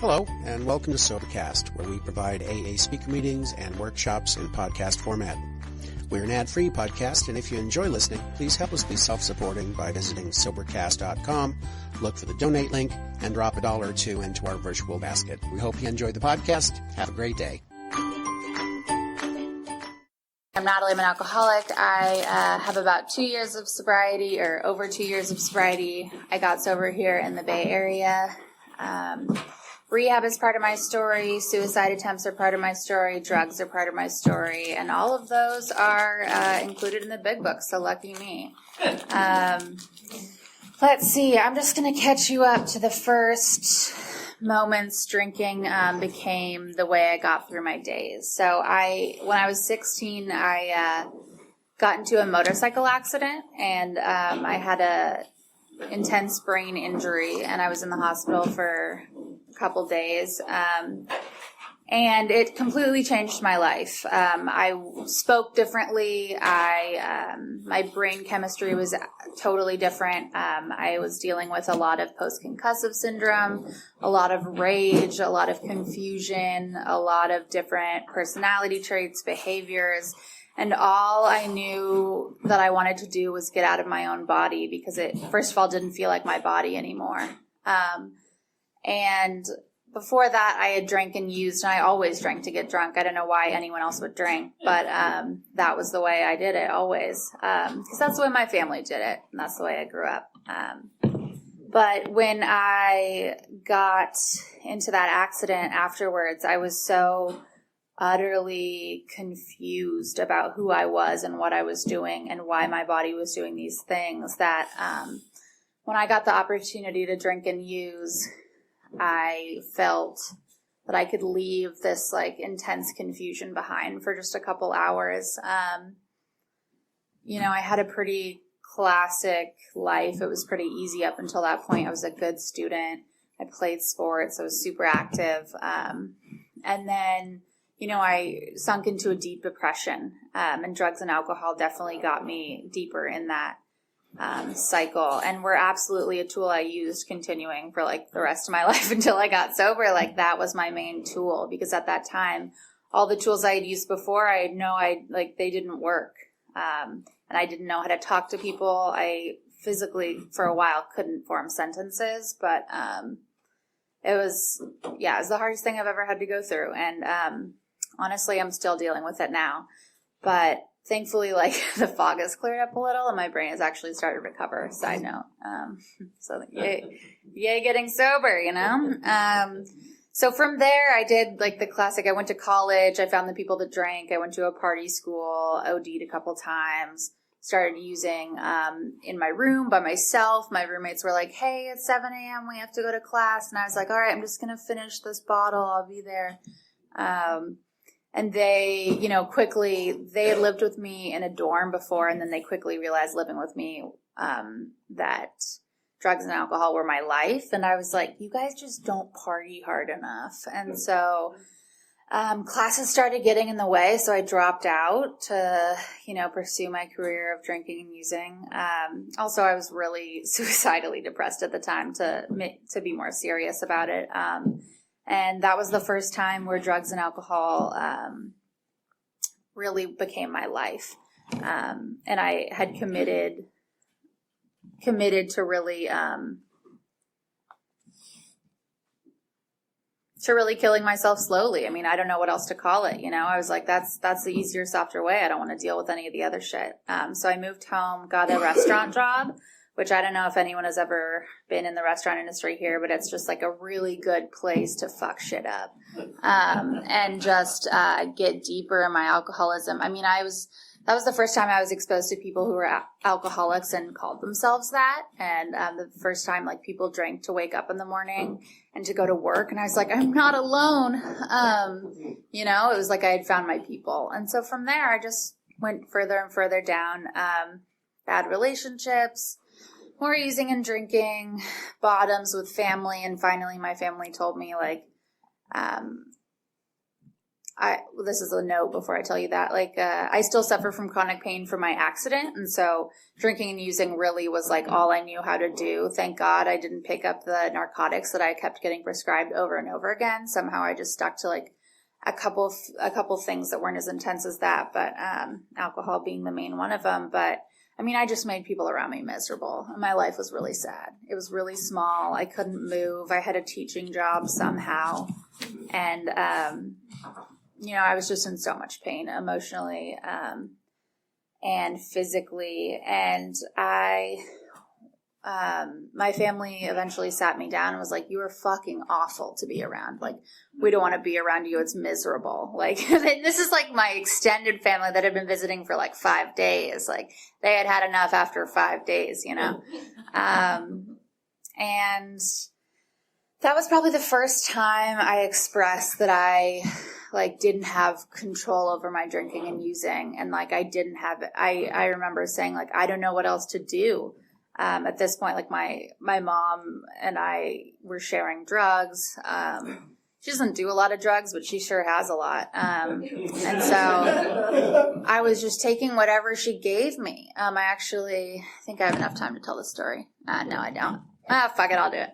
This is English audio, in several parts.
Hello, and welcome to Sobercast, where we provide AA speaker meetings and workshops in podcast format. We're an ad-free podcast, and if you enjoy listening, please help us be self-supporting by visiting Sobercast.com, look for the donate link, and drop $1 or $2 into our virtual basket. We hope you enjoy the podcast. Have a great day. I'm Natalie. I'm an alcoholic. I have about 2 years of sobriety, or over 2 years of sobriety. I got sober here in the Bay Area. Rehab is part of my story. Suicide attempts are part of my story. Drugs are part of my story. And all of those are included in the big book, so lucky me. Let's see. I'm just going to catch you up to the first moments drinking became the way I got through my days. So when I was 16, I got into a motorcycle accident, and I had a intense brain injury, and I was in the hospital for a couple days, and it completely changed my life. I spoke differently. My brain chemistry was totally different. I was dealing with a lot of post-concussive syndrome, a lot of rage, a lot of confusion, a lot of different personality traits, behaviors. And all I knew that I wanted to do was get out of my own body, because it, first of all, didn't feel like my body anymore. And before that, I had drank and used, and I always drank to get drunk. I don't know why anyone else would drink, but that was the way I did it always, because that's the way my family did it, and that's the way I grew up. But when I got into that accident afterwards, I was so utterly confused about who I was and what I was doing and why my body was doing these things that when I got the opportunity to drink and use, I felt that I could leave this like intense confusion behind for just a couple hours. I had a pretty classic life. It was pretty easy up until that point. I was a good student. I played sports. I was super active. And then I sunk into a deep depression, and drugs and alcohol definitely got me deeper in that cycle, and were absolutely a tool I used continuing for like the rest of my life until I got sober. Like that was my main tool, because at that time, all the tools I had used before, they didn't work, and I didn't know how to talk to people. I physically, for a while, couldn't form sentences, but it was the hardest thing I've ever had to go through, and honestly, I'm still dealing with it now, but thankfully, like, the fog has cleared up a little, and my brain has actually started to recover. Side note. So yay, getting sober, So from there, I did, like, the classic. I went to college. I found the people that drank. I went to a party school, OD'd a couple times, started using in my room by myself. My roommates were like, hey, it's 7 a.m. We have to go to class. And I was like, all right, I'm just going to finish this bottle. I'll be there. And they, quickly, they had lived with me in a dorm before, and then they quickly realized living with me that drugs and alcohol were my life. And I was like, you guys just don't party hard enough. And so classes started getting in the way, so I dropped out to, pursue my career of drinking and using. Also, I was really suicidally depressed at the time to be more serious about it. And that was the first time where drugs and alcohol really became my life. And I had committed to really killing myself slowly. I mean, I don't know what else to call it. I was like, that's the easier, softer way. I don't want to deal with any of the other shit. So I moved home, got a restaurant job, which I don't know if anyone has ever been in the restaurant industry here, but it's just like a really good place to fuck shit up, and just get deeper in my alcoholism. I mean, that was the first time I was exposed to people who were alcoholics and called themselves that. And the first time like people drank to wake up in the morning and to go to work. And I was like, I'm not alone. It was like I had found my people. And so from there, I just went further and further down, bad relationships, more using and drinking, bottoms with family. And finally my family told me like, this is a note before I tell you that, like, I still suffer from chronic pain from my accident. And so drinking and using really was like all I knew how to do. Thank God I didn't pick up the narcotics that I kept getting prescribed over and over again. Somehow I just stuck to like a couple things that weren't as intense as that, but alcohol being the main one of them. But I mean, I just made people around me miserable. My life was really sad. It was really small. I couldn't move. I had a teaching job somehow. And, I was just in so much pain emotionally and physically. And my family eventually sat me down and was like, you are fucking awful to be around. Like, we don't want to be around you. It's miserable. Like, this is like my extended family that had been visiting for like 5 days. Like, they had had enough after 5 days, and that was probably the first time I expressed that I like didn't have control over my drinking and using. And like, I didn't have it. I remember saying like, I don't know what else to do. At this point, like my mom and I were sharing drugs. She doesn't do a lot of drugs, but she sure has a lot. And so I was just taking whatever she gave me. I think I have enough time to tell this story. No, I don't. Fuck it, I'll do it.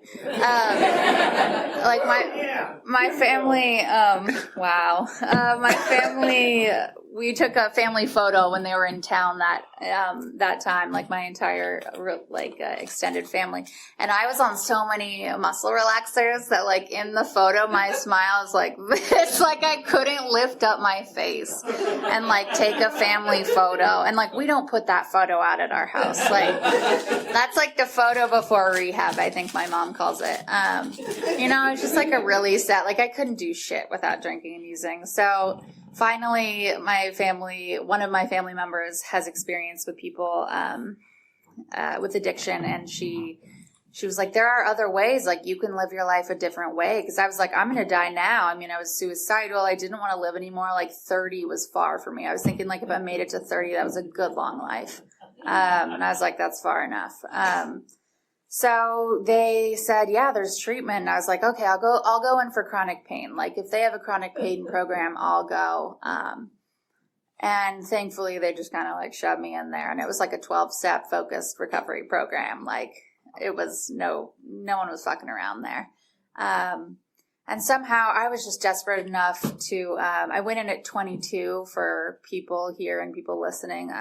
Like my family, wow. My family, we took a family photo when they were in town that time, like my entire, extended family. And I was on so many muscle relaxers that like in the photo, my smile is like this, like I couldn't lift up my face and like take a family photo. And like, we don't put that photo out at our house. Like, that's like the photo before rehab, I think my mom calls it. It's just like a really sad, like I couldn't do shit without drinking and using. So finally, one of my family members has experience with people with addiction, and she was like, there are other ways, like you can live your life a different way. Because I was like, I'm going to die now. I mean, I was suicidal. I didn't want to live anymore. Like 30 was far for me. I was thinking like if I made it to 30, that was a good long life. And I was like, that's far enough. So they said, yeah, there's treatment. And I was like, okay, I'll go in for chronic pain. Like if they have a chronic pain program, I'll go. And thankfully they just kind of like shoved me in there, and it was like a 12-step focused recovery program. Like it was no one was fucking around there. And somehow I was just desperate enough to, I went in at 22 for people here and people listening.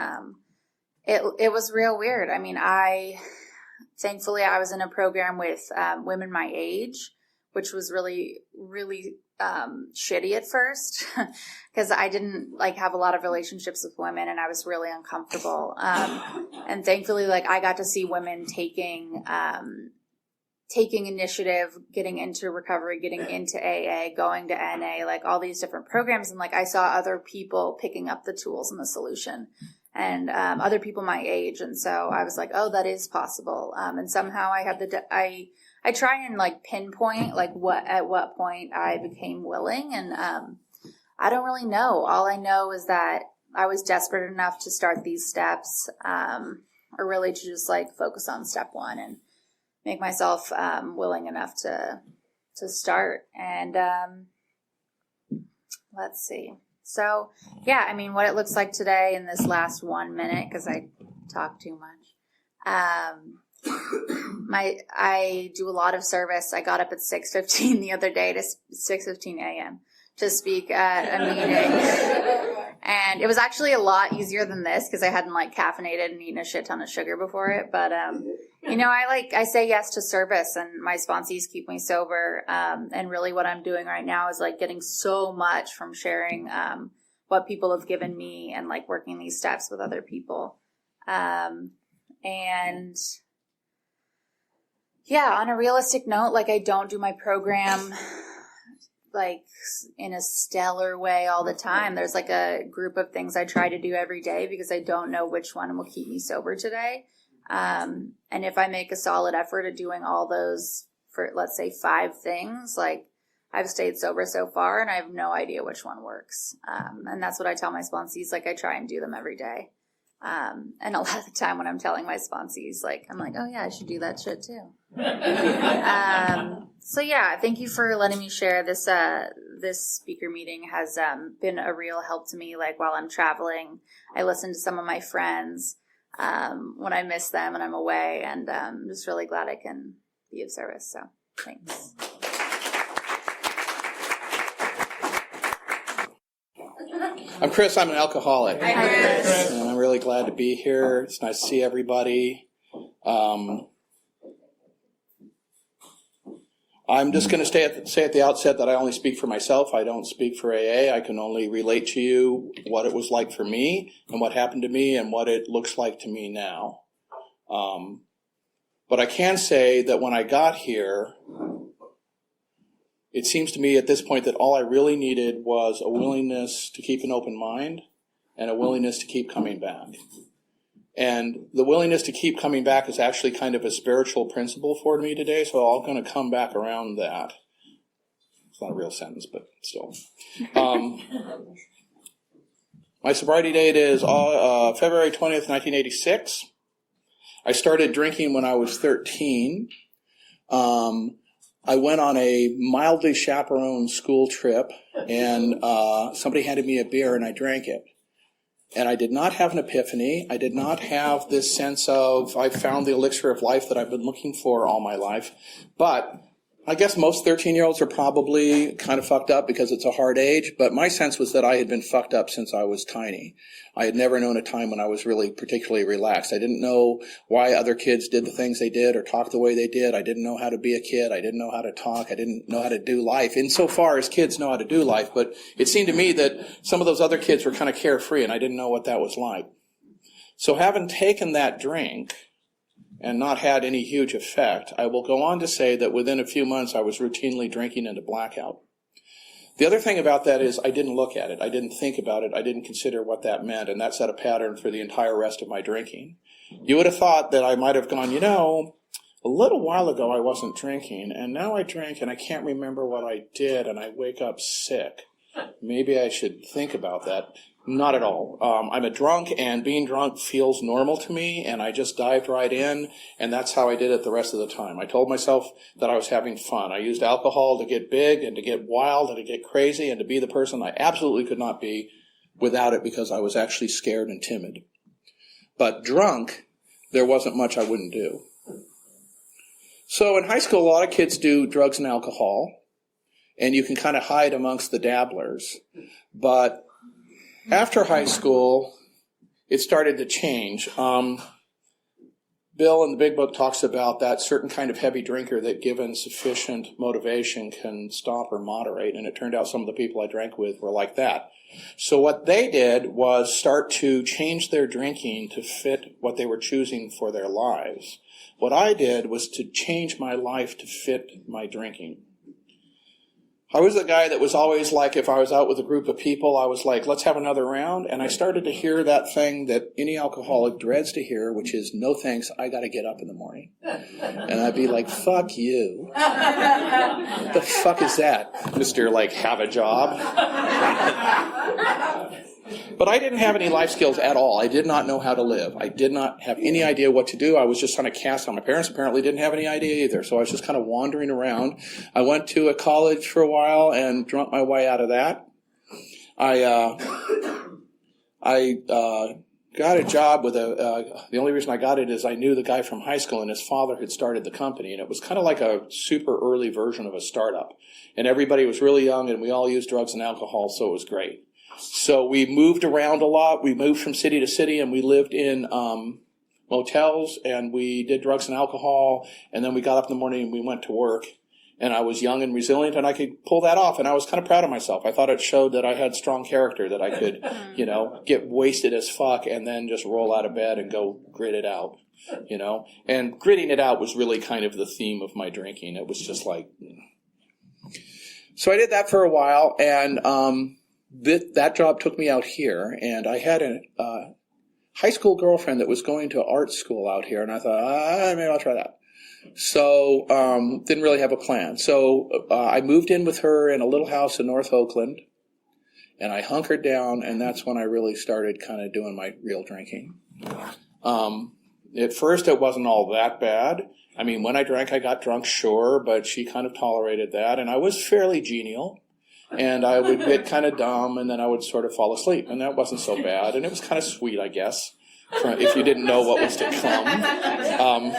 It was real weird. I mean, thankfully, I was in a program with women my age, which was really, really shitty at first because I didn't like have a lot of relationships with women, and I was really uncomfortable. And thankfully, like I got to see women taking initiative, getting into recovery, getting into AA, going to NA, like all these different programs, and like I saw other people picking up the tools and the solution. And other people my age. And so I was like, oh, that is possible. And somehow I had I try and like pinpoint like at what point I became willing. And I don't really know. All I know is that I was desperate enough to start these steps, or really to just like focus on step one and make myself willing enough to start. And let's see. So, yeah, I mean, what it looks like today in this last 1 minute, because I talk too much. I do a lot of service. I got up at 6:15 the other day, to 6:15 a.m. to speak at a meeting. And it was actually a lot easier than this because I hadn't like caffeinated and eaten a shit ton of sugar before it. But, I say yes to service, and my sponsees keep me sober. And really what I'm doing right now is like getting so much from sharing, what people have given me and like working these steps with other people. And yeah, on a realistic note, like I don't do my program like in a stellar way all the time. There's like a group of things I try to do every day because I don't know which one will keep me sober today. And if I make a solid effort at doing all those for, let's say 5 things, like I've stayed sober so far and I have no idea which one works. And that's what I tell my sponsees. Like I try and do them every day. And a lot of the time when I'm telling my sponsees, like, I'm like, oh yeah, I should do that shit too. So yeah, thank you for letting me share this this speaker meeting has been a real help to me. Like while I'm traveling, I listen to some of my friends when I miss them and I'm away, and I'm just really glad I can be of service. So thanks. I'm Chris. I'm an alcoholic. Hi, Chris. And I'm really glad to be here. It's nice to see everybody. I'm just going to say at the outset that I only speak for myself. I don't speak for AA. I can only relate to you what it was like for me and what happened to me and what it looks like to me now. But I can say that when I got here, it seems to me at this point that all I really needed was a willingness to keep an open mind and a willingness to keep coming back. And the willingness to keep coming back is actually kind of a spiritual principle for me today, so I'm going to come back around that. It's not a real sentence, but still. My sobriety date is February 20th, 1986. I started drinking when I was 13. I went on a mildly chaperoned school trip, and somebody handed me a beer, and I drank it. And I did not have an epiphany. I did not have this sense of, I found the elixir of life that I've been looking for all my life. But I guess most 13-year-olds are probably kind of fucked up because it's a hard age. But my sense was that I had been fucked up since I was tiny. I had never known a time when I was really particularly relaxed. I didn't know why other kids did the things they did or talked the way they did. I didn't know how to be a kid. I didn't know how to talk. I didn't know how to do life, insofar as kids know how to do life. But it seemed to me that some of those other kids were kind of carefree, and I didn't know what that was like. So having taken that drink and not had any huge effect, I will go on to say that within a few months I was routinely drinking into blackout. The other thing about that is I didn't look at it. I didn't think about it. I didn't consider what that meant, and that set a pattern for the entire rest of my drinking. You would have thought that I might have gone, a little while ago I wasn't drinking, and now I drink and I can't remember what I did, and I wake up sick. Maybe I should think about that. Not at all. I'm a drunk, and being drunk feels normal to me, and I just dived right in, and that's how I did it the rest of the time. I told myself that I was having fun. I used alcohol to get big and to get wild and to get crazy and to be the person I absolutely could not be without it because I was actually scared and timid. But drunk, there wasn't much I wouldn't do. So in high school, a lot of kids do drugs and alcohol, and you can kind of hide amongst the dabblers. But after high school, it started to change. Bill in the Big Book talks about that certain kind of heavy drinker that given sufficient motivation can stop or moderate, and it turned out some of the people I drank with were like that. So what they did was start to change their drinking to fit what they were choosing for their lives. What I did was to change my life to fit my drinking. I was the guy that was always like, if I was out with a group of people, I was like, let's have another round. And I started to hear that thing that any alcoholic dreads to hear, which is, no thanks, I got to get up in the morning. And I'd be like, fuck you. What the fuck is that, Mr. Have a job? But I didn't have any life skills at all. I did not know how to live. I did not have any idea what to do. I was just trying to cast on. My parents apparently didn't have any idea either. So I was just kind of wandering around. I went to a college for a while and drunk my way out of that. I got a job with the only reason I got it is I knew the guy from high school, and his father had started the company, and it was kind of like a super early version of a startup. And everybody was really young, and we all used drugs and alcohol, so it was great. So we moved around a lot. We moved from city to city, and we lived in motels, and we did drugs and alcohol, and then we got up in the morning and we went to work. And I was young and resilient, and I could pull that off, and I was kind of proud of myself. I thought it showed that I had strong character, that I could, get wasted as fuck and then just roll out of bed and go grit it out, And gritting it out was really kind of the theme of my drinking. It was just like... So I did that for a while, and that job took me out here, and I had a high school girlfriend that was going to art school out here, and I thought, maybe I'll try that. So didn't really have a plan. So I moved in with her in a little house in North Oakland, and I hunkered down, and that's when I really started kind of doing my real drinking. At first, it wasn't all that bad. I mean, when I drank, I got drunk, sure, but she kind of tolerated that, and I was fairly genial. and I would get kind of dumb, and then I would sort of fall asleep, and that wasn't so bad, and it was kind of sweet, I guess, if you didn't know what was to come.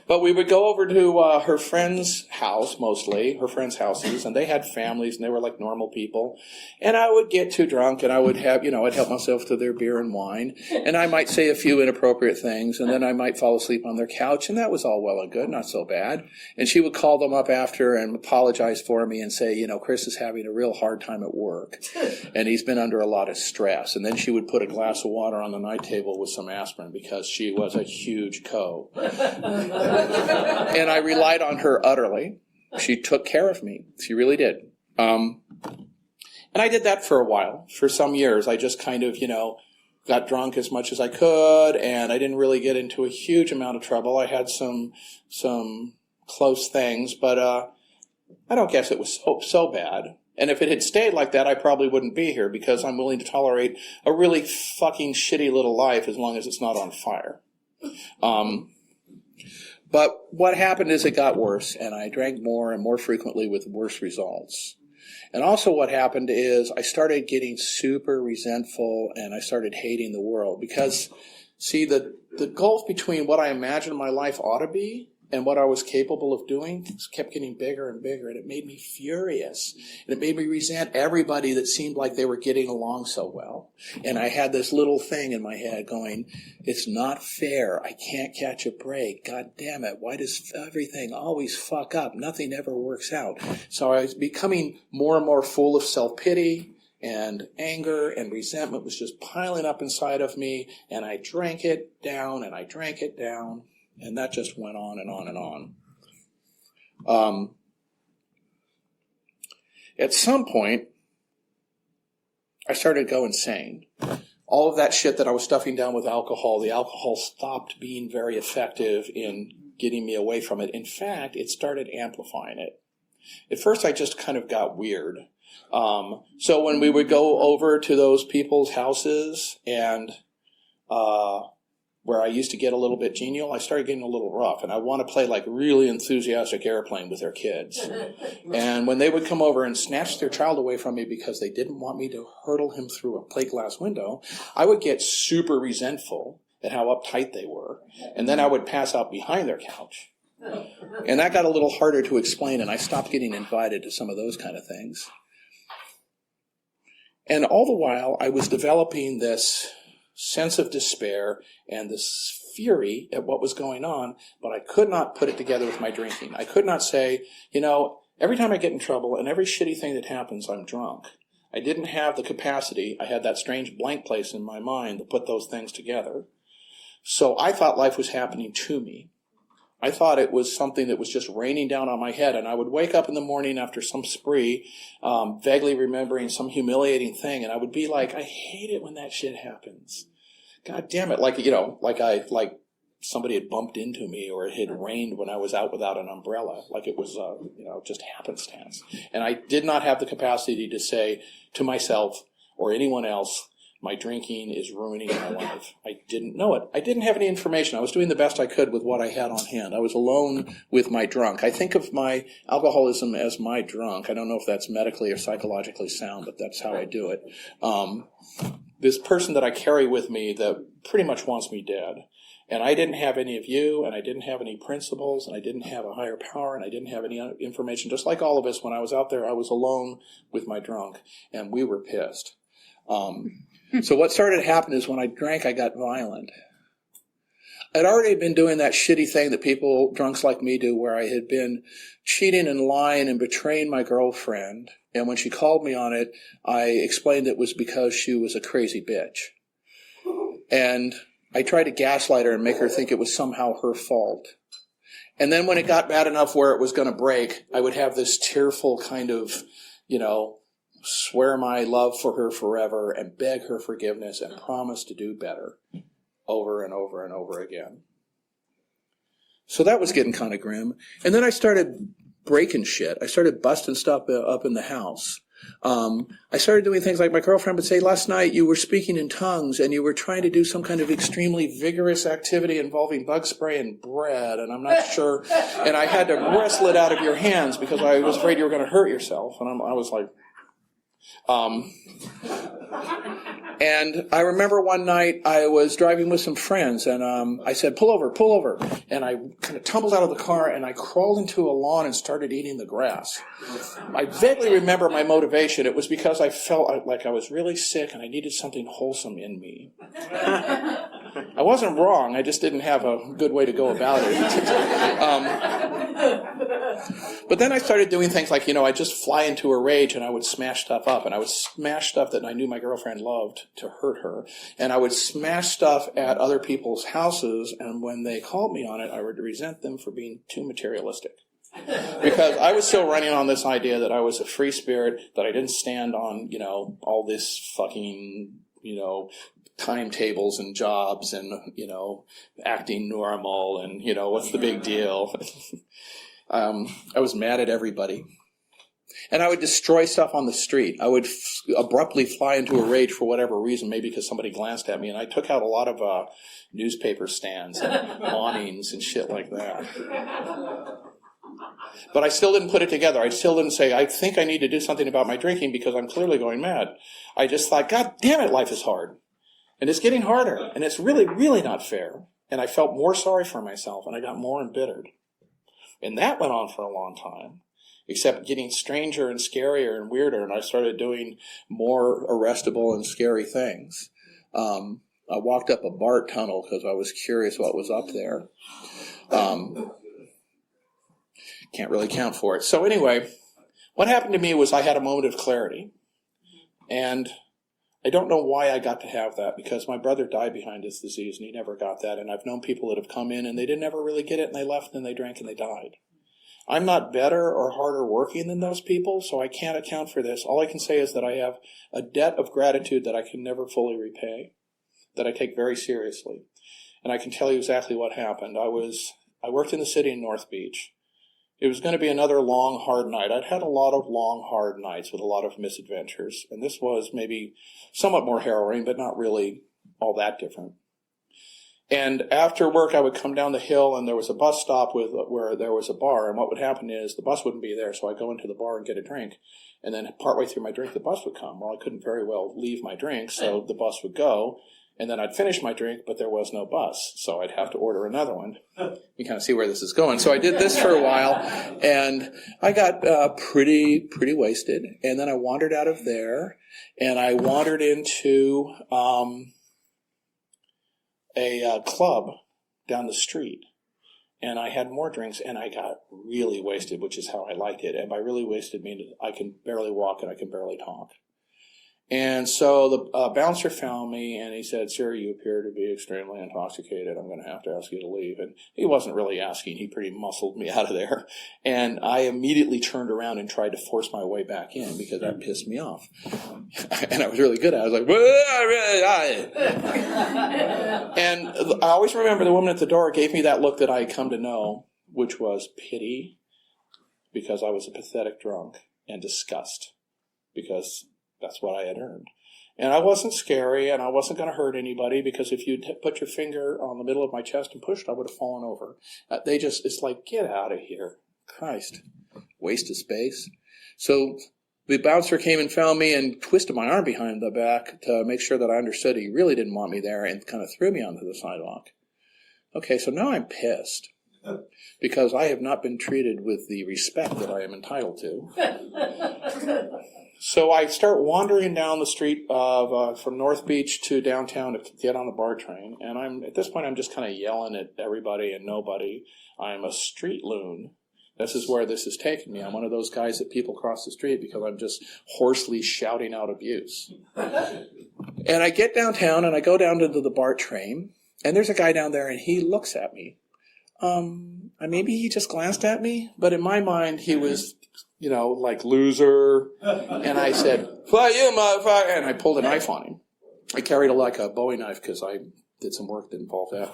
But we would go over to her friend's house, mostly, her friends' houses, and they had families, and they were like normal people. And I would get too drunk, and I would have, I'd help myself to their beer and wine, and I might say a few inappropriate things, and then I might fall asleep on their couch, and that was all well and good, not so bad. And she would call them up after and apologize for me and say, Chris is having a real hard time at work, and he's been under a lot of stress. And then she would put a glass of water on the night table with some aspirin because she was a huge co. And I relied on her utterly. She took care of me. She really did. And I did that for a while. For some years, I just kind of, got drunk as much as I could, and I didn't really get into a huge amount of trouble. I had some close things, but I don't guess it was so bad. And if it had stayed like that, I probably wouldn't be here, because I'm willing to tolerate a really fucking shitty little life as long as it's not on fire. But what happened is it got worse, and I drank more and more frequently with worse results. And also what happened is I started getting super resentful, and I started hating the world, because, see, the gulf between what I imagined my life ought to be and what I was capable of doing kept getting bigger and bigger, and it made me furious. And it made me resent everybody that seemed like they were getting along so well. And I had this little thing in my head going, it's not fair. I can't catch a break. God damn it. Why does everything always fuck up? Nothing ever works out. So I was becoming more and more full of self-pity, and anger and resentment was just piling up inside of me, and I drank it down, and I drank it down. And that just went on and on and on. At some point, I started to go insane. All of that shit that I was stuffing down with alcohol, the alcohol stopped being very effective in getting me away from it. In fact, it started amplifying it. At first, I just kind of got weird. So when we would go over to those people's houses and where I used to get a little bit genial, I started getting a little rough, and I want to play like really enthusiastic airplane with their kids. And when they would come over and snatch their child away from me because they didn't want me to hurdle him through a plate glass window, I would get super resentful at how uptight they were, and then I would pass out behind their couch. And that got a little harder to explain, and I stopped getting invited to some of those kind of things. And all the while, I was developing this sense of despair and this fury at what was going on, but I could not put it together with my drinking. I could not say, every time I get in trouble and every shitty thing that happens, I'm drunk. I didn't have the capacity. I had that strange blank place in my mind to put those things together. So I thought life was happening to me. I thought it was something that was just raining down on my head, and I would wake up in the morning after some spree, vaguely remembering some humiliating thing, and I would be like, I hate it when that shit happens. God damn it, like somebody had bumped into me, or it had rained when I was out without an umbrella, like it was, just happenstance. And I did not have the capacity to say to myself or anyone else, my drinking is ruining my life. I didn't know it. I didn't have any information. I was doing the best I could with what I had on hand. I was alone with my drunk. I think of my alcoholism as my drunk. I don't know if that's medically or psychologically sound, but that's how I do it. This person that I carry with me that pretty much wants me dead. And I didn't have any of you, and I didn't have any principles, and I didn't have a higher power, and I didn't have any information. Just like all of us, when I was out there, I was alone with my drunk, and we were pissed. So what started to happen is when I drank, I got violent. I'd already been doing that shitty thing that people, drunks like me, do, where I had been cheating and lying and betraying my girlfriend. And when she called me on it, I explained it was because she was a crazy bitch. And I tried to gaslight her and make her think it was somehow her fault. And then when it got bad enough where it was going to break, I would have this tearful kind of, swear my love for her forever and beg her forgiveness and promise to do better over and over and over again. So that was getting kind of grim. And then I started breaking shit. I started busting stuff up in the house. I started doing things like my girlfriend would say, last night you were speaking in tongues and you were trying to do some kind of extremely vigorous activity involving bug spray and bread, and I'm not sure, and I had to wrestle it out of your hands because I was afraid you were going to hurt yourself. And I was like, and I remember one night I was driving with some friends, and I said, pull over. And I kind of tumbled out of the car, and I crawled into a lawn and started eating the grass. I vaguely remember my motivation. It was because I felt like I was really sick, and I needed something wholesome in me. I wasn't wrong. I just didn't have a good way to go about it. But then I started doing things like, I'd just fly into a rage, and I would smash stuff up. And I would smash stuff that I knew my girlfriend loved to hurt her. And I would smash stuff at other people's houses, and when they called me on it, I would resent them for being too materialistic. Because I was still running on this idea that I was a free spirit, that I didn't stand on, all this fucking, timetables and jobs and, acting normal and, what's the big deal? I was mad at everybody. And I would destroy stuff on the street. I would abruptly fly into a rage for whatever reason, maybe because somebody glanced at me. And I took out a lot of newspaper stands and awnings and shit like that. But I still didn't put it together. I still didn't say, I think I need to do something about my drinking because I'm clearly going mad. I just thought, God damn it, life is hard. And it's getting harder. And it's really, really not fair. And I felt more sorry for myself, and I got more embittered. And that went on for a long time, except getting stranger and scarier and weirder, and I started doing more arrestable and scary things. I walked up a BART tunnel because I was curious what was up there. Can't really count for it. So anyway, what happened to me was I had a moment of clarity. And I don't know why I got to have that, because my brother died behind this disease, and he never got that. And I've known people that have come in, and they didn't ever really get it, and they left, and they drank, and they died. I'm not better or harder working than those people, so I can't account for this. All I can say is that I have a debt of gratitude that I can never fully repay, that I take very seriously. And I can tell you exactly what happened. I worked in the city in North Beach. It was going to be another long, hard night. I'd had a lot of long, hard nights with a lot of misadventures, and this was maybe somewhat more harrowing, but not really all that different. And after work, I would come down the hill, and there was a bus stop where there was a bar, and what would happen is the bus wouldn't be there, so I'd go into the bar and get a drink, and then partway through my drink, the bus would come. Well, I couldn't very well leave my drink, so the bus would go, and then I'd finish my drink, but there was no bus, so I'd have to order another one. You kind of see where this is going. So I did this for a while, and I got pretty wasted, and then I wandered out of there, and I wandered into a club down the street, and I had more drinks, and I got really wasted, which is how I liked it. And by really wasted, means I can barely walk and I can barely talk. And so the bouncer found me, and he said, "Sir, you appear to be extremely intoxicated. I'm going to have to ask you to leave." And he wasn't really asking. He pretty muscled me out of there. And I immediately turned around and tried to force my way back in because that pissed me off. And I was really good at it. I was like, and I always remember the woman at the door gave me that look that I had come to know, which was pity, because I was a pathetic drunk, and disgust, because that's what I had earned. And I wasn't scary, and I wasn't going to hurt anybody, because if you'd put your finger on the middle of my chest and pushed, I would have fallen over. It's like, get out of here. Christ. Waste of space. So the bouncer came and found me and twisted my arm behind the back to make sure that I understood he really didn't want me there, and kind of threw me onto the sidewalk. Okay, so now I'm pissed, because I have not been treated with the respect that I am entitled to. So I start wandering down the street from North Beach to downtown to get on the BART train. And at this point, I'm just kind of yelling at everybody and nobody. I'm a street loon. This is where this has taken me. I'm one of those guys that people cross the street because I'm just hoarsely shouting out abuse. And I get downtown, and I go down to the BART train. And there's a guy down there, and he looks at me. Maybe he just glanced at me, but in my mind, he was, like loser. And I said, "Fuck you, motherfucker!" And I pulled a knife on him. I carried a Bowie knife because I did some work that involved that.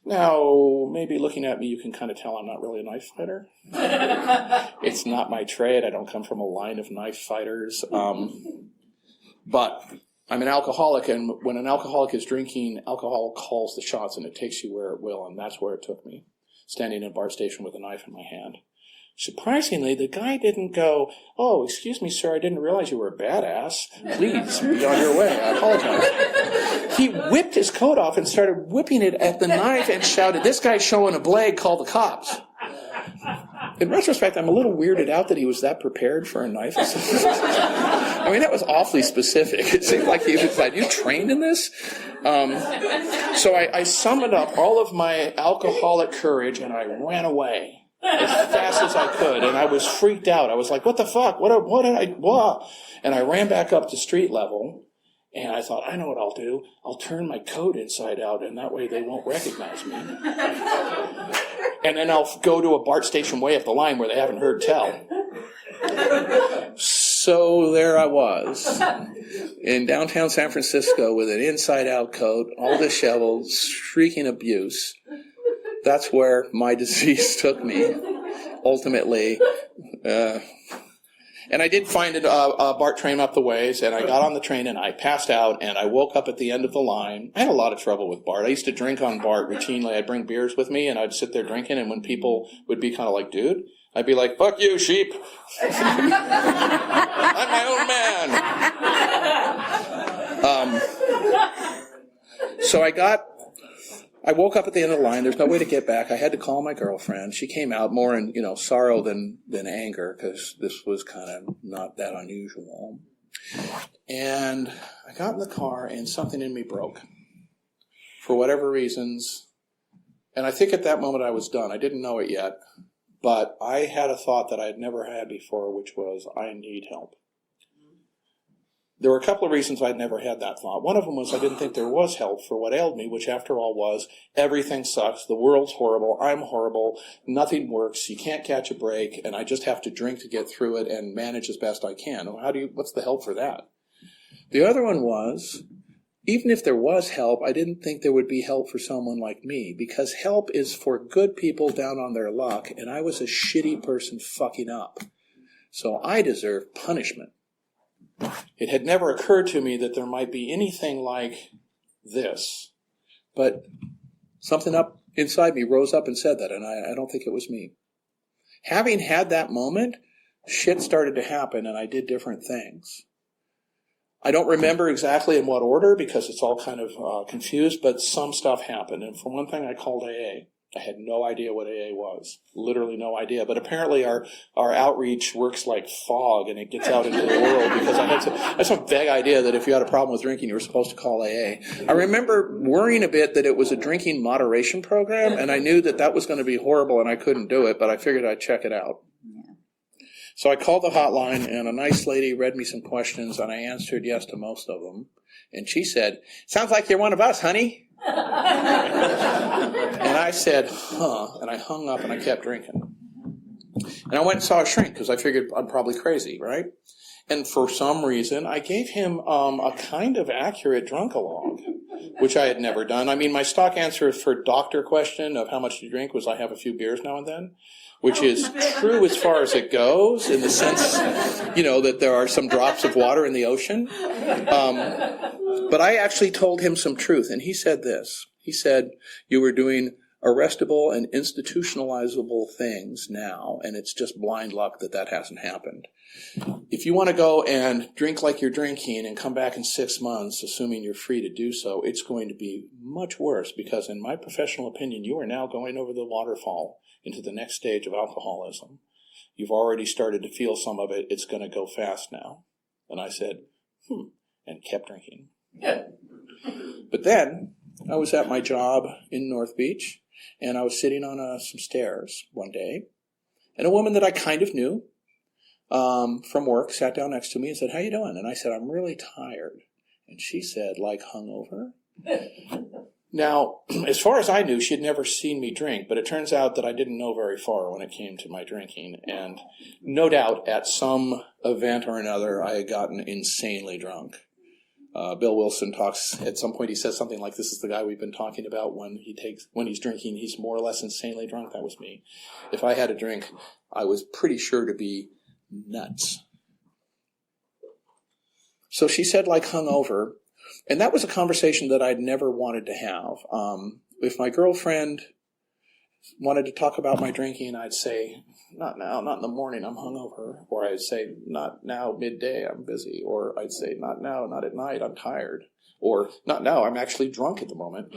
Now, maybe looking at me, you can kind of tell I'm not really a knife fighter. It's not my trade. I don't come from a line of knife fighters. But I'm an alcoholic, and when an alcoholic is drinking, alcohol calls the shots, and it takes you where it will, and that's where it took me, standing in a bar station with a knife in my hand. Surprisingly, the guy didn't go, "Oh, excuse me, sir, I didn't realize you were a badass. Please, be on your way. I apologize." He whipped his coat off and started whipping it at the knife and shouted, "This guy's showing a blade, call the cops." In retrospect, I'm a little weirded out that he was that prepared for a knife. I mean, that was awfully specific. It seemed like he was like, "You trained in this?" So I summoned up all of my alcoholic courage and I ran away as fast as I could, and I was freaked out. I was like, "What the fuck? What did I, what?" And I ran back up to street level, and I thought, I know what I'll do. I'll turn my coat inside out, and that way they won't recognize me. And then I'll go to a BART station way up the line where they haven't heard tell. So there I was, in downtown San Francisco with an inside-out coat, all disheveled, shrieking abuse. That's where my disease took me, ultimately. And I did find a BART train up the ways, and I got on the train, and I passed out, and I woke up at the end of the line. I had a lot of trouble with BART. I used to drink on BART routinely. I'd bring beers with me, and I'd sit there drinking, and when people would be kind of like, "Dude," I'd be like, "Fuck you, sheep. I'm my own man." So I woke up at the end of the line. There's no way to get back. I had to call my girlfriend. She came out more in, sorrow than anger, because this was kind of not that unusual. And I got in the car, and something in me broke for whatever reasons. And I think at that moment I was done. I didn't know it yet, but I had a thought that I had never had before, which was, I need help. There were a couple of reasons I'd never had that thought. One of them was I didn't think there was help for what ailed me, which after all was, everything sucks, the world's horrible, I'm horrible, nothing works, you can't catch a break, and I just have to drink to get through it and manage as best I can. What's the help for that? The other one was, even if there was help, I didn't think there would be help for someone like me, because help is for good people down on their luck, and I was a shitty person fucking up. So I deserve punishment. It had never occurred to me that there might be anything like this, but something up inside me rose up and said that, and I don't think it was me. Having had that moment, shit started to happen, and I did different things. I don't remember exactly in what order because it's all kind of confused, but some stuff happened, and for one thing, I called AA. I had no idea what AA was, literally no idea. But apparently our outreach works like fog, and it gets out into the world, because I had some vague idea that if you had a problem with drinking, you were supposed to call AA. I remember worrying a bit that it was a drinking moderation program, and I knew that was going to be horrible, and I couldn't do it, but I figured I'd check it out. So I called the hotline, and a nice lady read me some questions, and I answered yes to most of them. And she said, "Sounds like you're one of us, honey." And I said, "Huh," and I hung up and I kept drinking. And I went and saw a shrink because I figured I'm probably crazy, right? And for some reason, I gave him a kind of accurate drunk-a-log, which I had never done. I mean, my stock answer for doctor question of how much do you drink was I have a few beers now and then, which is true as far as it goes, in the sense, that there are some drops of water in the ocean. But I actually told him some truth, and he said this. He said, "You were doing arrestable and institutionalizable things now, and it's just blind luck that hasn't happened. If you want to go and drink like you're drinking and come back in 6 months, assuming you're free to do so, it's going to be much worse, because in my professional opinion, you are now going over the waterfall into the next stage of alcoholism. You've already started to feel some of it. It's going to go fast now." And I said, and kept drinking. But then I was at my job in North Beach, and I was sitting on some stairs one day, and a woman that I kind of knew from work sat down next to me and said, "How you doing?" And I said, "I'm really tired." And she said, "Like hungover?" Now, as far as I knew, she had never seen me drink, but it turns out that I didn't know very far when it came to my drinking. And no doubt at some event or another, I had gotten insanely drunk. Bill Wilson talks, at some point he says something like, this is the guy we've been talking about when he's drinking, he's more or less insanely drunk. That was me. If I had a drink, I was pretty sure to be nuts. So she said, like, hungover. And that was a conversation that I'd never wanted to have. If my girlfriend wanted to talk about my drinking, I'd say, not now, not in the morning, I'm hungover. Or I'd say, not now, midday, I'm busy. Or I'd say, not now, not at night, I'm tired. Or not now, I'm actually drunk at the moment.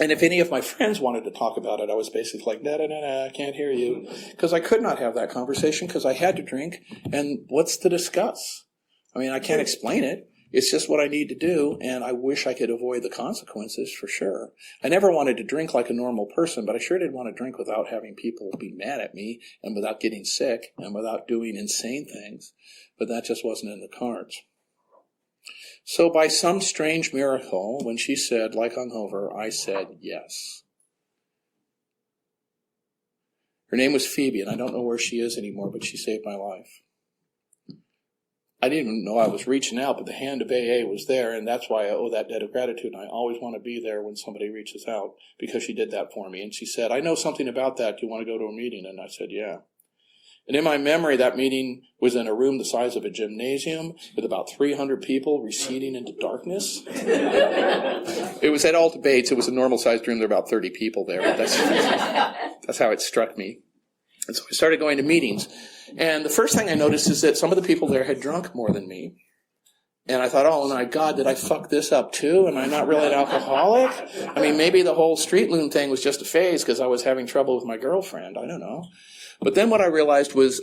And if any of my friends wanted to talk about it, I was basically like, no, I can't hear you. Because I could not have that conversation because I had to drink. And what's to discuss? I mean, I can't explain it. It's just what I need to do, and I wish I could avoid the consequences for sure. I never wanted to drink like a normal person, but I sure did want to drink without having people be mad at me and without getting sick and without doing insane things. But that just wasn't in the cards. So by some strange miracle, when she said, like hungover, I said yes. Her name was Phoebe, and I don't know where she is anymore, but she saved my life. I didn't even know I was reaching out, but the hand of AA was there, and that's why I owe that debt of gratitude. And I always want to be there when somebody reaches out, because she did that for me. And she said, I know something about that. Do you want to go to a meeting? And I said, yeah. And in my memory, that meeting was in a room the size of a gymnasium with about 300 people receding into darkness. It was at Alta Bates. It was a normal-sized room. There were about 30 people there, but that's how it struck me. And so I started going to meetings. And the first thing I noticed is that some of the people there had drunk more than me. And I thought, oh my God, did I fuck this up too? Am I not really an alcoholic? I mean, maybe the whole street loon thing was just a phase because I was having trouble with my girlfriend. I don't know. But then what I realized was,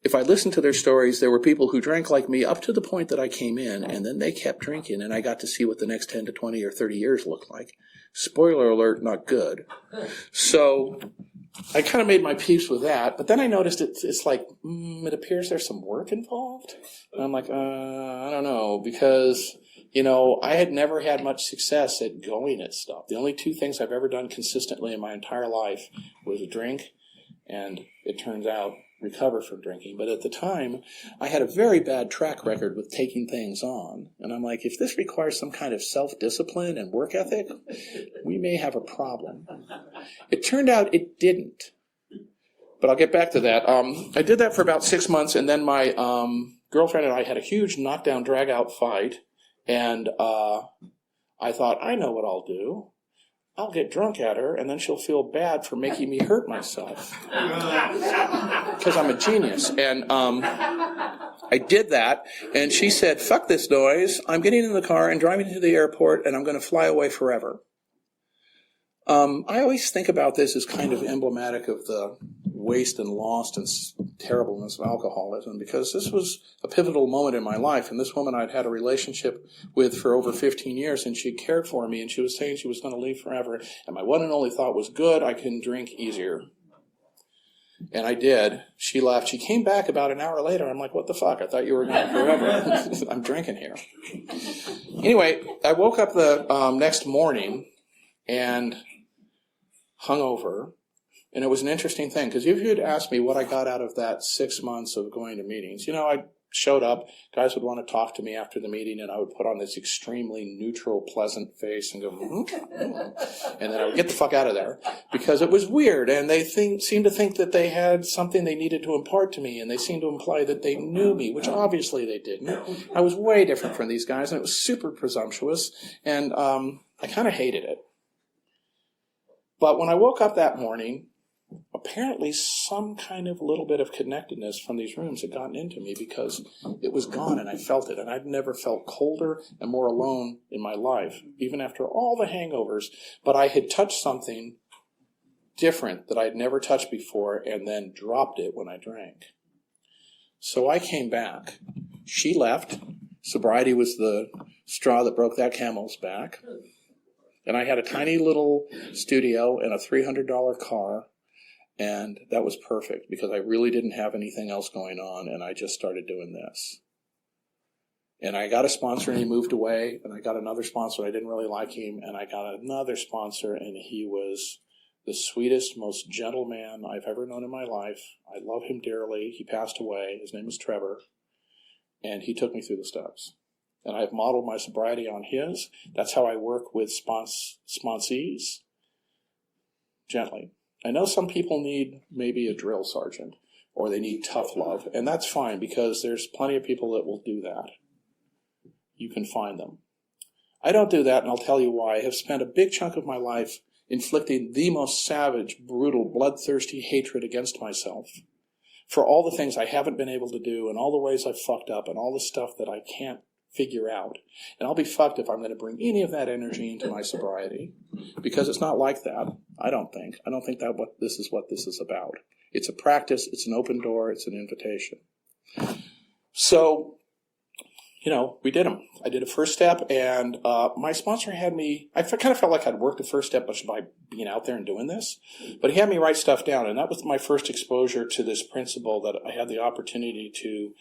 if I listened to their stories, there were people who drank like me up to the point that I came in, and then they kept drinking, and I got to see what the next 10 to 20 or 30 years looked like. Spoiler alert, not good. So I kind of made my peace with that, but then I noticed it's like, it appears there's some work involved. And I'm like, I don't know, because, I had never had much success at going at stuff. The only two things I've ever done consistently in my entire life was drink, and it turns out recover from drinking. But at the time, I had a very bad track record with taking things on. And I'm like, if this requires some kind of self-discipline and work ethic, we may have a problem. It turned out it didn't. But I'll get back to that. I did that for about 6 months, and then my girlfriend and I had a huge knockdown, drag-out fight. And I thought, I know what I'll do. I'll get drunk at her, and then she'll feel bad for making me hurt myself. Because I'm a genius. And I did that, and she said, fuck this noise. I'm getting in the car and driving to the airport, and I'm going to fly away forever. I always think about this as kind of emblematic of the waste and lost and terribleness of alcoholism, because this was a pivotal moment in my life, and this woman I'd had a relationship with for over 15 years, and she cared for me, and she was saying she was going to leave forever, and my one and only thought was, good, I can drink easier. And I did. She left. She came back about an hour later. I'm like, what the fuck? I thought you were gone forever. I'm drinking here. Anyway, I woke up the next morning and hungover. And it was an interesting thing, because if you had asked me what I got out of that 6 months of going to meetings, I showed up, guys would want to talk to me after the meeting, and I would put on this extremely neutral, pleasant face and go, and then I would get the fuck out of there, because it was weird, and they seemed to think that they had something they needed to impart to me, and they seemed to imply that they knew me, which obviously they didn't. I was way different from these guys, and it was super presumptuous, and I kind of hated it. But when I woke up that morning, apparently some kind of little bit of connectedness from these rooms had gotten into me, because it was gone and I felt it. And I'd never felt colder and more alone in my life, even after all the hangovers. But I had touched something different that I'd never touched before, and then dropped it when I drank. So I came back. She left. Sobriety was the straw that broke that camel's back. And I had a tiny little studio and a $300 car. And that was perfect, because I really didn't have anything else going on, and I just started doing this. And I got a sponsor, and he moved away, and I got another sponsor. I didn't really like him, and I got another sponsor, and he was the sweetest, most gentle man I've ever known in my life. I love him dearly. He passed away. His name was Trevor, and he took me through the steps. And I've modeled my sobriety on his. That's how I work with sponsees. Gently. I know some people need maybe a drill sergeant, or they need tough love, and that's fine because there's plenty of people that will do that. You can find them. I don't do that, and I'll tell you why. I have spent a big chunk of my life inflicting the most savage, brutal, bloodthirsty hatred against myself for all the things I haven't been able to do and all the ways I've fucked up and all the stuff that I can't figure out. And I'll be fucked if I'm going to bring any of that energy into my sobriety, because it's not like that, I don't think. I don't think that what this is about. It's a practice, it's an open door, it's an invitation. So, we did them. I did a first step, and my sponsor had me, I kind of felt like I'd worked the first step by being out there and doing this, but he had me write stuff down, and that was my first exposure to this principle that I had the opportunity to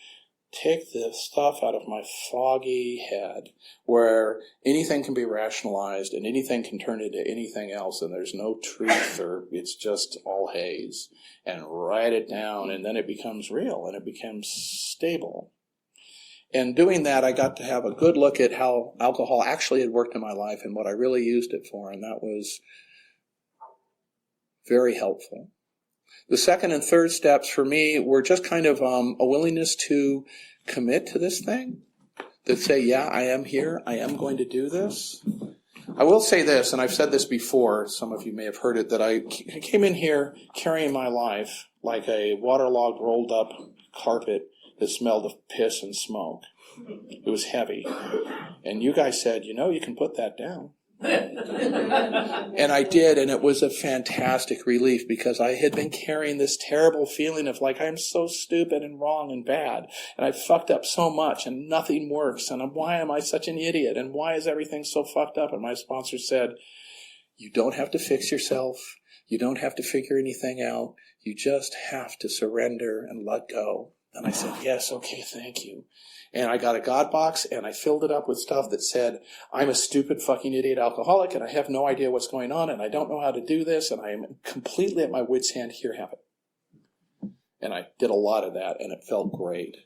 take the stuff out of my foggy head where anything can be rationalized and anything can turn into anything else and there's no truth or it's just all haze, and write it down, and then it becomes real and it becomes stable. And doing that, I got to have a good look at how alcohol actually had worked in my life and what I really used it for, and that was very helpful. The second and third steps for me were just kind of a willingness to commit to this thing, that say, yeah, I am here, I am going to do this. I will say this, and I've said this before, some of you may have heard it, that I came in here carrying my life like a waterlogged, rolled up carpet that smelled of piss and smoke. It was heavy. And you guys said, you can put that down. And I did, and it was a fantastic relief because I had been carrying this terrible feeling of like, I'm so stupid and wrong and bad, and I fucked up so much and nothing works, and why am I such an idiot, and why is everything so fucked up? And my sponsor said, you don't have to fix yourself. You don't have to figure anything out. You just have to surrender and let go. And I said, yes, okay, thank you. And I got a God box, and I filled it up with stuff that said, I'm a stupid fucking idiot alcoholic, and I have no idea what's going on, and I don't know how to do this, and I am completely at my wit's end. Here, have it. And I did a lot of that, and it felt great.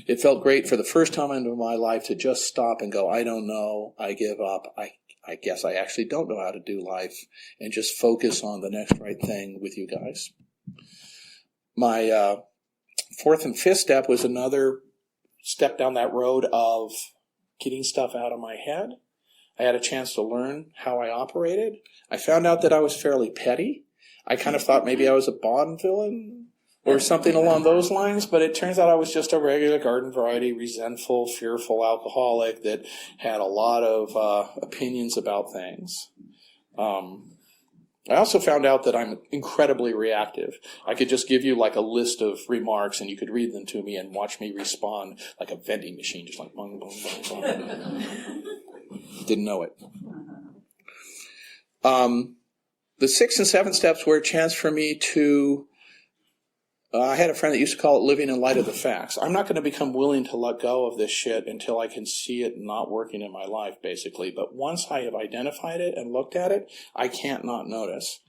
It felt great for the first time in my life to just stop and go, I don't know, I give up, I guess I actually don't know how to do life, and just focus on the next right thing with you guys. My fourth and fifth step was another step down that road of getting stuff out of my head. I had a chance to learn how I operated. I found out that I was fairly petty. I kind of thought maybe I was a Bond villain or something along those lines, but it turns out I was just a regular garden variety, resentful, fearful alcoholic that had a lot of opinions about things. I also found out that I'm incredibly reactive. I could just give you like a list of remarks and you could read them to me and watch me respond like a vending machine, just like bong, bong, bong, bong. Didn't know it. The 6 and 7 steps were a chance for me to, I had a friend that used to call it living in light of the facts. I'm not going to become willing to let go of this shit until I can see it not working in my life, basically. But once I have identified it and looked at it, I can't not notice.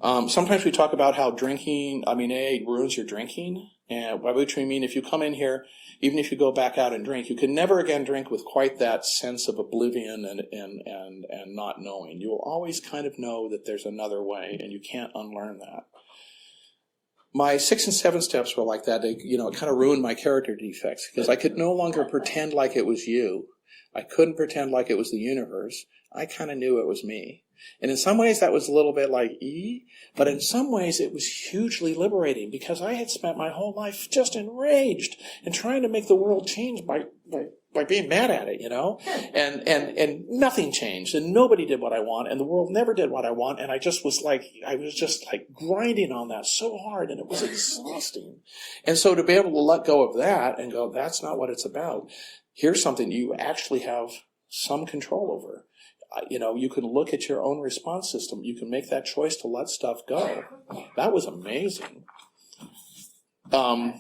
Sometimes we talk about how drinking, AA ruins your drinking. And by which we mean if you come in here, even if you go back out and drink, you can never again drink with quite that sense of oblivion and not knowing. You will always kind of know that there's another way, and you can't unlearn that. My 6 and 7 steps were like that. It kind of ruined my character defects because I could no longer pretend like it was you. I couldn't pretend like it was the universe. I kind of knew it was me. And in some ways that was a little bit like but in some ways it was hugely liberating because I had spent my whole life just enraged and trying to make the world change by being mad at it, and nothing changed and nobody did what I want and the world never did what I want. And I was just grinding on that so hard and it was exhausting. And so to be able to let go of that and go, that's not what it's about. Here's something you actually have some control over. You can look at your own response system. You can make that choice to let stuff go. That was amazing. 8th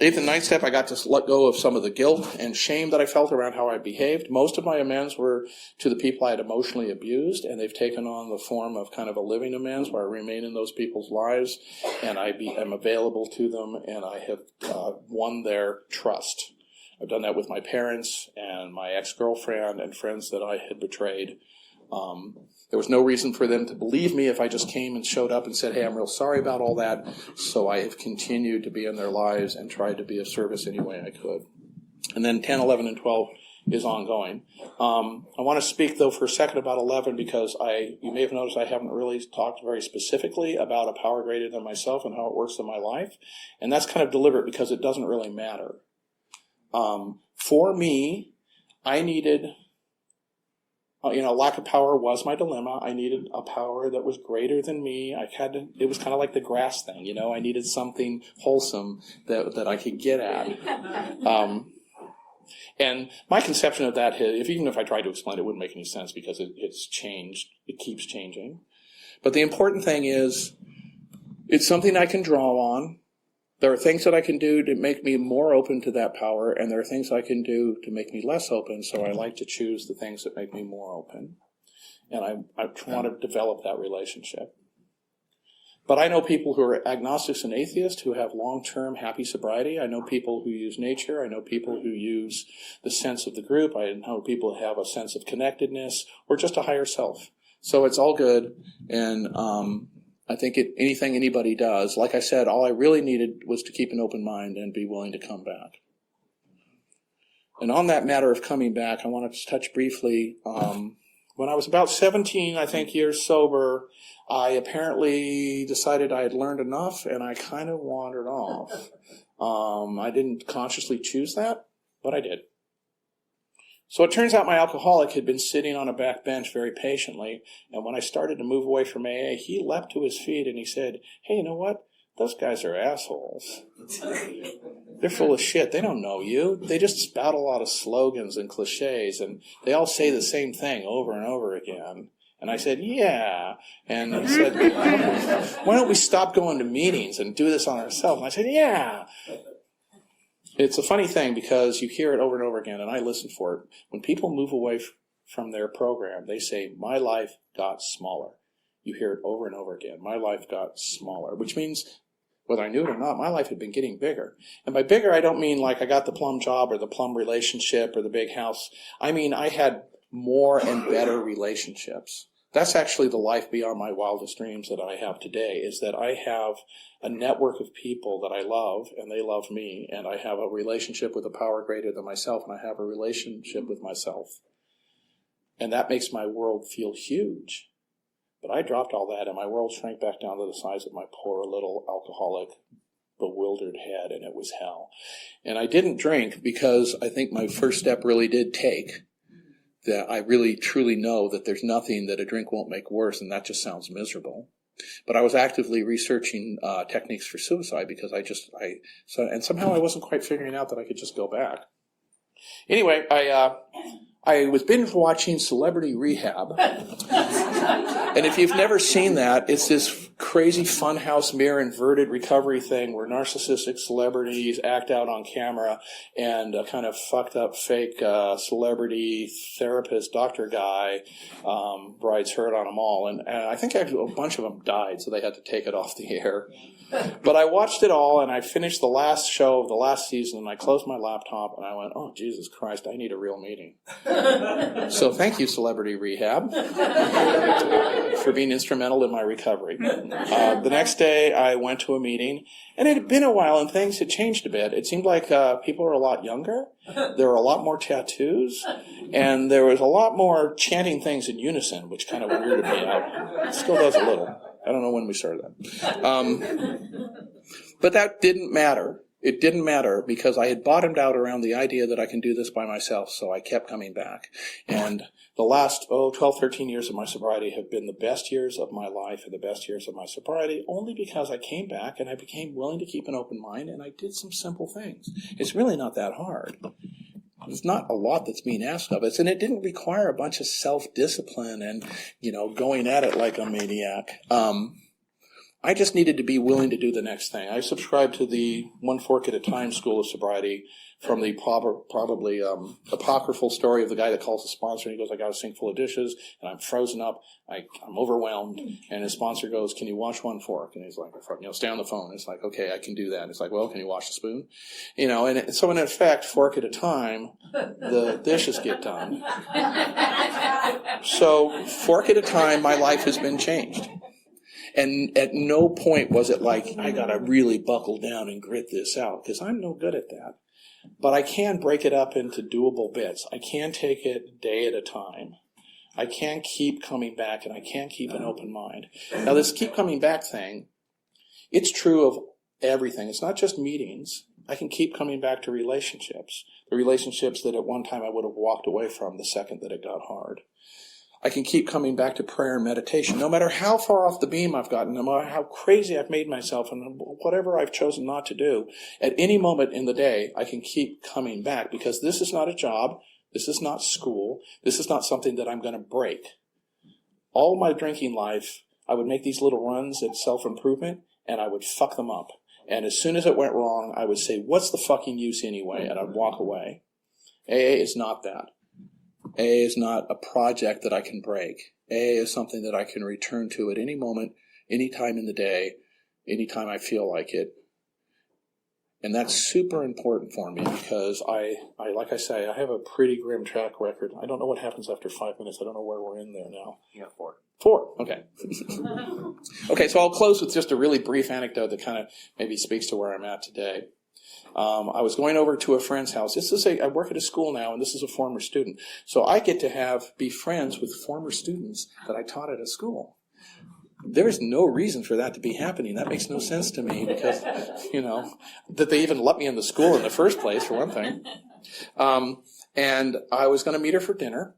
and 9th step, I got to let go of some of the guilt and shame that I felt around how I behaved. Most of my amends were to the people I had emotionally abused, and they've taken on the form of kind of a living amends where I remain in those people's lives, and am available to them, and I have won their trust. I've done that with my parents and my ex-girlfriend and friends that I had betrayed. There was no reason for them to believe me if I just came and showed up and said, hey, I'm real sorry about all that. So I have continued to be in their lives and tried to be of service any way I could. And then 10, 11, and 12 is ongoing. I want to speak, though, for a second about 11 because you may have noticed I haven't really talked very specifically about a power greater than myself and how it works in my life. And that's kind of deliberate because it doesn't really matter. For me, I needed... lack of power was my dilemma. I needed a power that was greater than me. It was kind of like the grass thing, I needed something wholesome that I could get at. And my conception of that, even if I tried to explain it, wouldn't make any sense because it's changed. It keeps changing. But the important thing is, it's something I can draw on. There are things that I can do to make me more open to that power, and there are things I can do to make me less open, so I like to choose the things that make me more open. And I want to develop that relationship. But I know people who are agnostics and atheists who have long-term happy sobriety. I know people who use nature. I know people who use the sense of the group. I know people who have a sense of connectedness or just a higher self. So it's all good, and I think anything anybody does, like I said, all I really needed was to keep an open mind and be willing to come back. And on that matter of coming back, I want to touch briefly. When I was about 17, I think, years sober, I apparently decided I had learned enough, and I kind of wandered off. I didn't consciously choose that, but I did. So it turns out my alcoholic had been sitting on a back bench very patiently, and when I started to move away from AA, he leapt to his feet and he said, hey, you know what? Those guys are assholes. They're full of shit. They don't know you. They just spout a lot of slogans and cliches, and they all say the same thing over and over again. And I said, yeah. And he said, why don't we stop going to meetings and do this on ourselves? And I said, yeah. It's a funny thing because you hear it over and over again, and I listen for it. When people move away from their program, they say, my life got smaller. You hear it over and over again. My life got smaller, which means, whether I knew it or not, my life had been getting bigger. And by bigger, I don't mean like I got the plum job or the plum relationship or the big house. I mean I had more and better relationships. That's actually the life beyond my wildest dreams that I have today, is that I have a network of people that I love, and they love me, and I have a relationship with a power greater than myself, and I have a relationship with myself. And that makes my world feel huge. But I dropped all that, and my world shrank back down to the size of my poor little alcoholic, bewildered head, and it was hell. And I didn't drink because I think my first step really did take. That I really truly know that there's nothing that a drink won't make worse, and that just sounds miserable. But I was actively researching techniques for suicide because and somehow I wasn't quite figuring out that I could just go back. Anyway, I was binge watching Celebrity Rehab. And if you've never seen that, it's this crazy funhouse mirror inverted recovery thing where narcissistic celebrities act out on camera, and a kind of fucked up fake celebrity therapist doctor guy rides herd on them all. And I think actually a bunch of them died, so they had to take it off the air. But I watched it all, and I finished the last show of the last season, and I closed my laptop, and I went, oh, Jesus Christ, I need a real meeting. So thank you, Celebrity Rehab, for being instrumental in my recovery. The next day, I went to a meeting, and it had been a while, and things had changed a bit. It seemed like people were a lot younger. There were a lot more tattoos, and there was a lot more chanting things in unison, which kind of weirded me out. It still does a little. I don't know when we started that. But that didn't matter. It didn't matter because I had bottomed out around the idea that I can do this by myself, so I kept coming back. And the last 12, 13 years of my sobriety have been the best years of my life and the best years of my sobriety, only because I came back and I became willing to keep an open mind, and I did some simple things. It's really not that hard. There's not a lot that's being asked of us, and it didn't require a bunch of self-discipline and, going at it like a maniac. I just needed to be willing to do the next thing. I subscribed to the One Fork at a Time School of Sobriety from the probably apocryphal story of the guy that calls the sponsor and he goes, I got a sink full of dishes and I'm frozen up. I'm overwhelmed. And his sponsor goes, can you wash one fork? And he's like, stay on the phone. It's like, okay, I can do that. And it's like, well, can you wash the spoon? So in effect, fork at a time, the dishes get done. So fork at a time, my life has been changed. And at no point was it like, I got to really buckle down and grit this out, because I'm no good at that. But I can break it up into doable bits. I can take it day at a time. I can keep coming back, and I can keep an open mind. Now, this keep coming back thing, it's true of everything. It's not just meetings. I can keep coming back to relationships, the relationships that at one time I would have walked away from the second that it got hard. I can keep coming back to prayer and meditation, no matter how far off the beam I've gotten, no matter how crazy I've made myself, and whatever I've chosen not to do. At any moment in the day, I can keep coming back, because this is not a job. This is not school. This is not something that I'm going to break. All my drinking life, I would make these little runs at self-improvement, and I would fuck them up. And as soon as it went wrong, I would say, what's the fucking use anyway? And I'd walk away. AA is not that. AA is not a project that I can break. AA is something that I can return to at any moment, any time in the day, any time I feel like it. And that's super important for me, because I like I say, I have a pretty grim track record. I don't know what happens after 5 minutes. I don't know where we're in there now. Yeah, 4. 4, okay. Okay, so I'll close with just a really brief anecdote that kind of maybe speaks to where I'm at today. I was going over to a friend's house. I work at a school now, and this is a former student. So I get to be friends with former students that I taught at a school. There is no reason for that to be happening. That makes no sense to me, because, that they even let me in the school in the first place, for one thing. And I was going to meet her for dinner.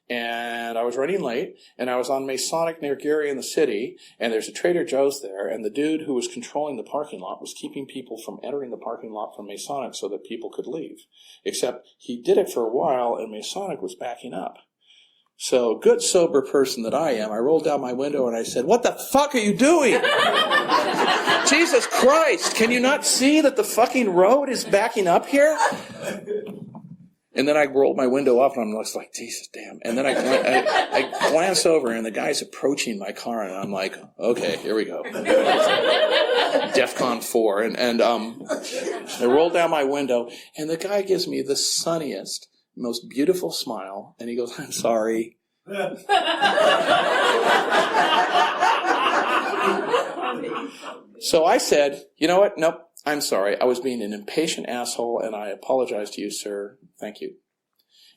And I was running late, and I was on Masonic near Gary in the city, and there's a Trader Joe's there, and the dude who was controlling the parking lot was keeping people from entering the parking lot from Masonic so that people could leave. Except he did it for a while, and Masonic was backing up. So, good sober person that I am, I rolled down my window and I said, what the fuck are you doing? Jesus Christ, can you not see that the fucking road is backing up here? And then I rolled my window up, and I'm just like, Jesus, damn. And then I glance over, and the guy's approaching my car, and I'm like, okay, here we go. DEFCON 4. And I roll down my window, and the guy gives me the sunniest, most beautiful smile, and he goes, I'm sorry. So I said, you know what? Nope. I'm sorry. I was being an impatient asshole, and I apologize to you, sir. Thank you.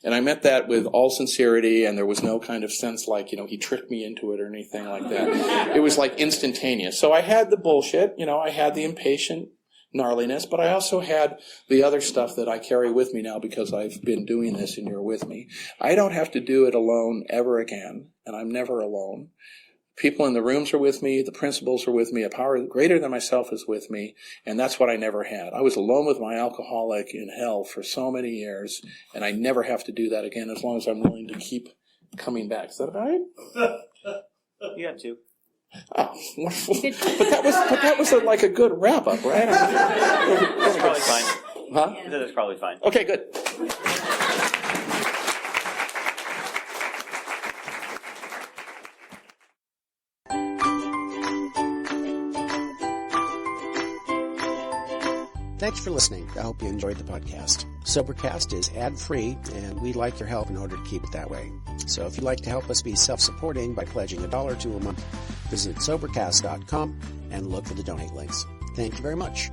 And I meant that with all sincerity, and there was no kind of sense like, he tricked me into it or anything like that. It was like instantaneous. So I had the bullshit, I had the impatient gnarliness, but I also had the other stuff that I carry with me now because I've been doing this and you're with me. I don't have to do it alone ever again, and I'm never alone. People in the rooms are with me. The principals are with me. A power greater than myself is with me. And that's what I never had. I was alone with my alcoholic in hell for so many years, and I never have to do that again as long as I'm willing to keep coming back. Is that about it? You have 2. Oh, but that was like a good wrap-up, right? That's probably fine. Huh? That's probably fine. Okay, good. Thanks for listening. I hope you enjoyed the podcast. Sobercast is ad-free, and we'd like your help in order to keep it that way. So if you'd like to help us be self-supporting by pledging $1 or $2 a month, visit Sobercast.com and look for the donate links. Thank you very much.